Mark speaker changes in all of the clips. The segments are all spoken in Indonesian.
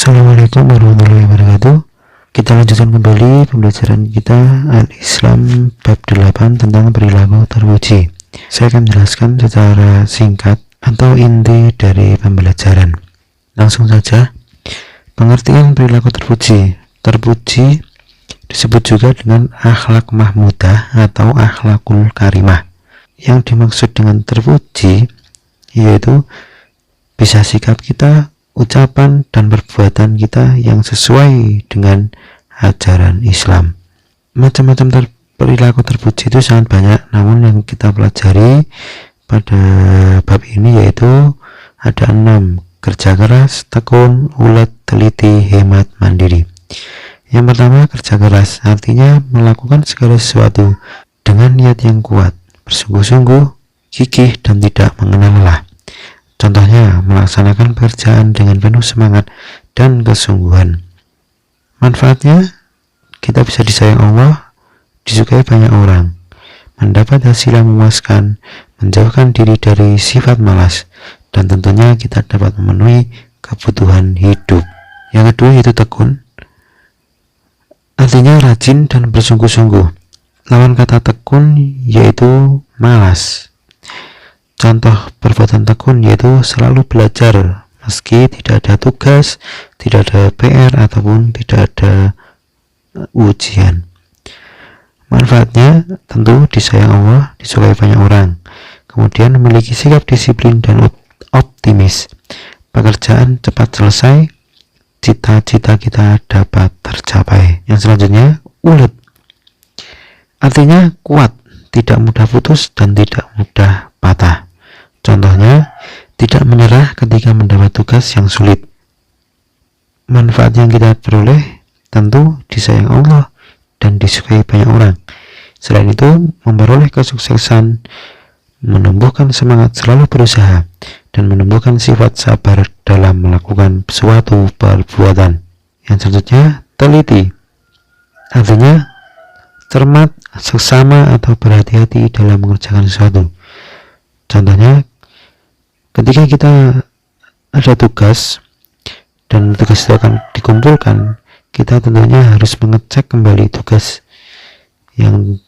Speaker 1: Assalamualaikum warahmatullahi wabarakatuh. Kita lanjutkan kembali pembelajaran kita Al-Islam bab 8 tentang perilaku terpuji. Saya akan menjelaskan secara singkat atau inti dari pembelajaran. Langsung saja. Pengertian perilaku terpuji. Terpuji disebut juga dengan akhlak mahmudah atau akhlakul karimah. Yang dimaksud dengan terpuji yaitu bisa sikap kita, ucapan dan perbuatan kita yang sesuai dengan ajaran Islam. Macam-macam perilaku terpuji itu sangat banyak, namun yang kita pelajari pada bab ini yaitu ada 6: kerja keras, tekun, ulet, teliti, hemat, mandiri. Yang pertama, kerja keras, artinya melakukan segala sesuatu dengan niat yang kuat, bersungguh-sungguh, gigih dan tidak mengenal lelah. Contohnya, melaksanakan pekerjaan dengan penuh semangat dan kesungguhan. Manfaatnya, kita bisa disayang Allah, disukai banyak orang, mendapat hasil yang memuaskan, menjauhkan diri dari sifat malas, dan tentunya kita dapat memenuhi kebutuhan hidup. Yang kedua yaitu tekun, artinya rajin dan bersungguh-sungguh. Lawan kata tekun yaitu malas. Contoh perbuatan tekun yaitu selalu belajar meski tidak ada tugas, tidak ada PR ataupun tidak ada ujian. Manfaatnya tentu disayang Allah, disukai banyak orang. Kemudian memiliki sikap disiplin dan optimis. Pekerjaan cepat selesai, cita-cita kita dapat tercapai. Yang selanjutnya, ulet. Artinya kuat, tidak mudah putus dan tidak mudah patah. Contohnya, tidak menyerah ketika mendapat tugas yang sulit. Manfaat yang kita peroleh tentu disayang Allah dan disukai banyak orang. Selain itu, memperoleh kesuksesan, menumbuhkan semangat selalu berusaha, dan menumbuhkan sifat sabar dalam melakukan suatu perbuatan. Yang selanjutnya, teliti. Artinya, cermat, seksama atau berhati-hati dalam mengerjakan sesuatu. Contohnya, ketika kita ada tugas dan tugas itu akan dikumpulkan, kita tentunya harus mengecek kembali tugas yang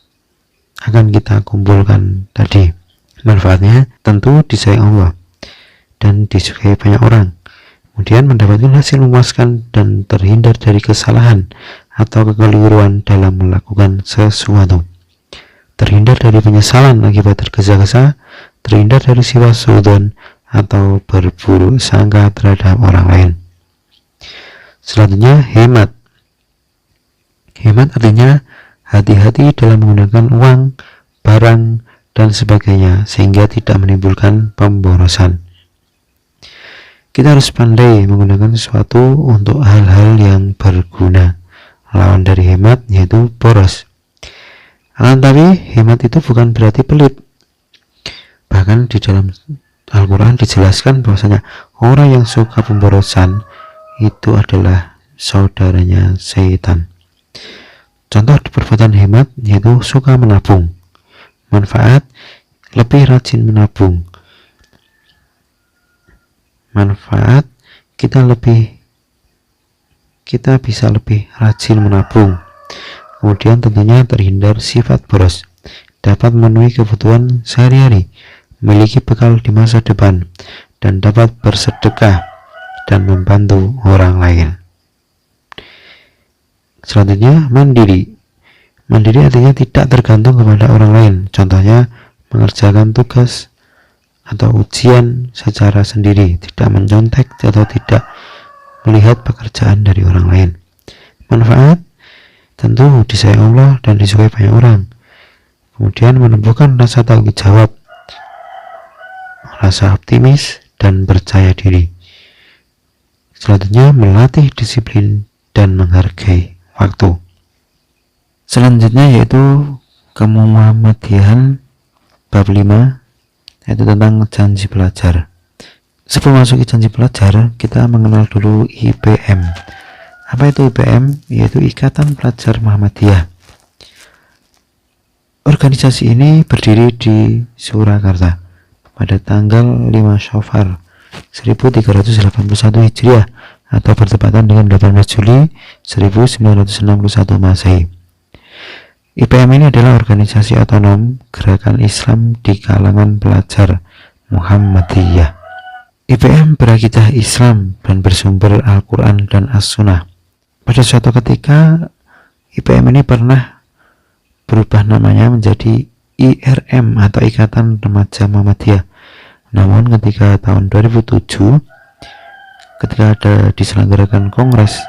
Speaker 1: akan kita kumpulkan tadi. Manfaatnya tentu disayang Allah dan disukai banyak orang. Kemudian mendapatkan hasil memuaskan dan terhindar dari kesalahan atau kekeliruan dalam melakukan sesuatu. Terhindar dari penyesalan akibat tergesa-gesa, terhindar dari sifat suudzon atau berburuk sangka terhadap orang lain. Selanjutnya, hemat. Hemat artinya hati-hati dalam menggunakan uang, barang, dan sebagainya sehingga tidak menimbulkan pemborosan. Kita harus pandai menggunakan sesuatu untuk hal-hal yang berguna. Lawan dari hemat yaitu boros. Tapi hemat itu bukan berarti pelit. Bahkan di dalam Al-Quran dijelaskan bahwasanya orang yang suka pemborosan itu adalah saudaranya setan. Contoh perbuatan hemat yaitu suka menabung. Manfaat, lebih rajin menabung. Manfaat, kita bisa lebih rajin menabung. Kemudian tentunya terhindar sifat boros, dapat memenuhi kebutuhan sehari-hari, memiliki bekal di masa depan, dan dapat bersedekah dan membantu orang lain. Selanjutnya, mandiri. Mandiri artinya tidak tergantung kepada orang lain. Contohnya, mengerjakan tugas atau ujian secara sendiri, tidak mencontek atau tidak melihat pekerjaan dari orang lain. Manfaat, tentu disayang Allah dan disukai banyak orang. Kemudian menumbuhkan rasa tanggung jawab, rasa optimis, dan percaya diri. Selanjutnya, melatih disiplin dan menghargai waktu. Selanjutnya yaitu kemuhammadiyahan bab 5, yaitu tentang janji pelajar. Sebelum masuk ke janji pelajar, kita mengenal dulu IPM. Apa itu IPM? Yaitu Ikatan Pelajar Muhammadiyah. Organisasi ini berdiri di Surakarta pada tanggal 5 Syawal 1381 Hijriah atau bertepatan dengan 18 Juli 1961 Masehi. IPM ini adalah organisasi otonom gerakan Islam di kalangan pelajar Muhammadiyah. IPM berakidah Islam dan bersumber Al-Quran dan As-Sunnah. Pada suatu ketika, IPM ini pernah berubah namanya menjadi IRM atau Ikatan Remaja Muhammadiyah. Namun ketika tahun 2007, ketika ada diselenggarakan kongres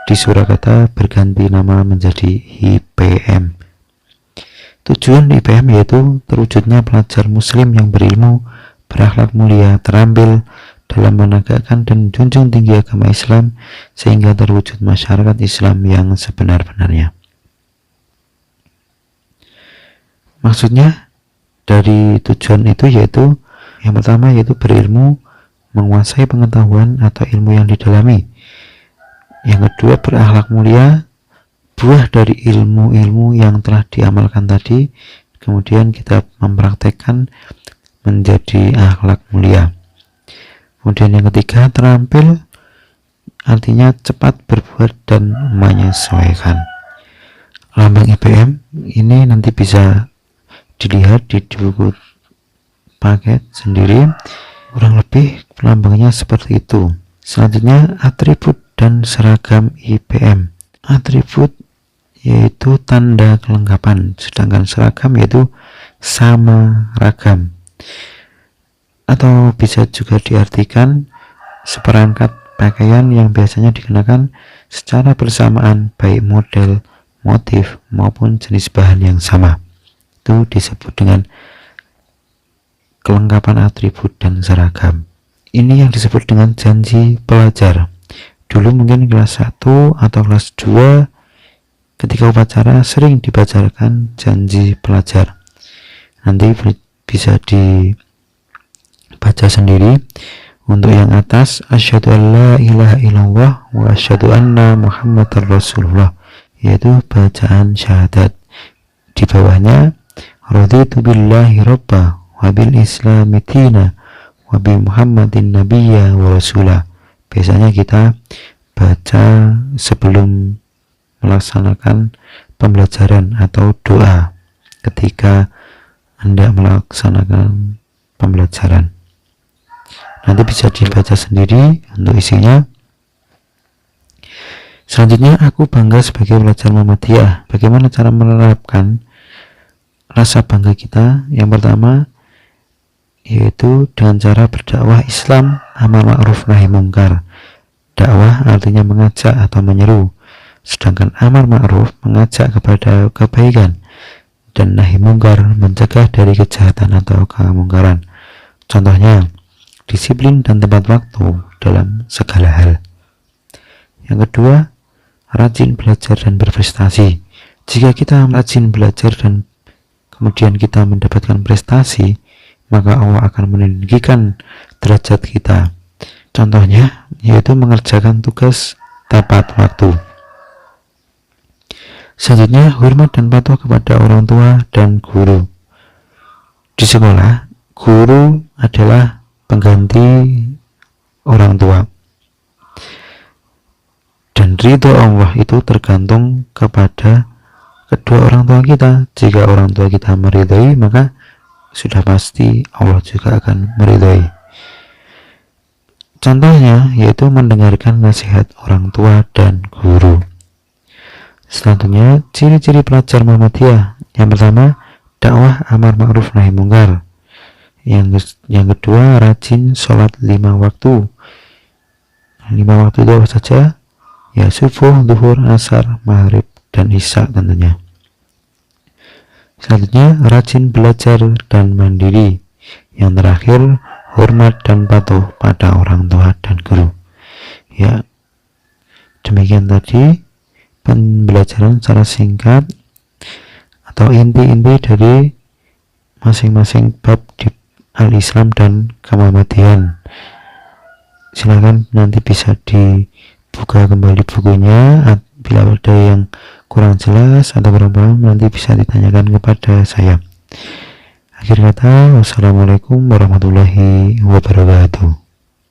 Speaker 1: di Surakarta, berganti nama menjadi IPM. Tujuan IPM yaitu terwujudnya pelajar muslim yang berilmu, berakhlak mulia, terampil dalam menegakkan dan junjung tinggi agama Islam, sehingga terwujud masyarakat Islam yang sebenar-benarnya. Maksudnya dari tujuan itu yaitu yang pertama yaitu berilmu, menguasai pengetahuan atau ilmu yang didalami. Yang kedua berakhlak mulia, buah dari ilmu-ilmu yang telah diamalkan tadi, kemudian kita mempraktekkan menjadi akhlak mulia. Kemudian yang ketiga terampil, artinya cepat berbuat dan menyesuaikan. Lambang IPM ini nanti bisa dilihat di buku paket sendiri, kurang lebih lambangnya seperti itu. Selanjutnya atribut dan seragam IPM. Atribut yaitu tanda kelengkapan, sedangkan seragam yaitu sama ragam, atau bisa juga diartikan seperangkat pakaian yang biasanya dikenakan secara bersamaan, baik model, motif maupun jenis bahan yang sama. Itu disebut dengan kelengkapan atribut dan seragam. Ini yang disebut dengan janji pelajar. Dulu mungkin kelas 1 atau kelas 2 ketika upacara sering dibacakan janji pelajar. Nanti bisa dibaca sendiri. Untuk yang atas, asyhadu alla ilaha illallah wa asyhadu anna muhammadar rasulullah, yaitu bacaan syahadat. Di bawahnya, raditu billahi robba wa bil islami dina wa bi muhammadin nabiyya wa rasulah. Biasanya kita baca sebelum melaksanakan pembelajaran atau doa ketika hendak melaksanakan pembelajaran. Nanti bisa dibaca sendiri untuk isinya. Selanjutnya, aku bangga sebagai pelajar Muhammadiyah. Bagaimana cara menerapkan rasa bangga kita? Yang pertama yaitu dengan cara berdakwah Islam, amar ma'ruf nahi mungkar. Dakwah artinya mengajak atau menyeru, sedangkan amar ma'ruf mengajak kepada kebaikan, dan nahi mungkar mencegah dari kejahatan atau kemungkaran. Contohnya, disiplin dan tepat waktu dalam segala hal. Yang kedua, rajin belajar dan berprestasi. Jika kita rajin belajar dan kemudian kita mendapatkan prestasi, maka Allah akan meninggikan derajat kita. Contohnya yaitu mengerjakan tugas tepat waktu. Selanjutnya, hormat dan patuh kepada orang tua dan guru. Di sekolah, guru adalah pengganti orang tua, dan ridho Allah itu tergantung kepada kedua orang tua kita. Jika orang tua kita meridhai, maka sudah pasti Allah juga akan meridhai. Contohnya yaitu mendengarkan nasihat orang tua dan guru. Selanjutnya, ciri-ciri pelajar Muhammadiyah. Yang pertama, dakwah amar ma'ruf nahi mungkar. Yang kedua, rajin sholat 5 waktu. 5 waktu itu apa saja? Ya, subuh, zuhur, asar, maghrib, dan isya tentunya. Selanjutnya, rajin belajar dan mandiri. Yang terakhir, hormat dan patuh pada orang tua dan guru. Ya, demikian tadi pembelajaran secara singkat atau inti-inti dari masing-masing bab di Al-Islam dan Kemuhammadian. Silakan nanti bisa dibuka kembali bukunya. Bila ada yang kurang jelas atau berapa, nanti bisa ditanyakan kepada saya. Akhir kata, wassalamualaikum warahmatullahi wabarakatuh.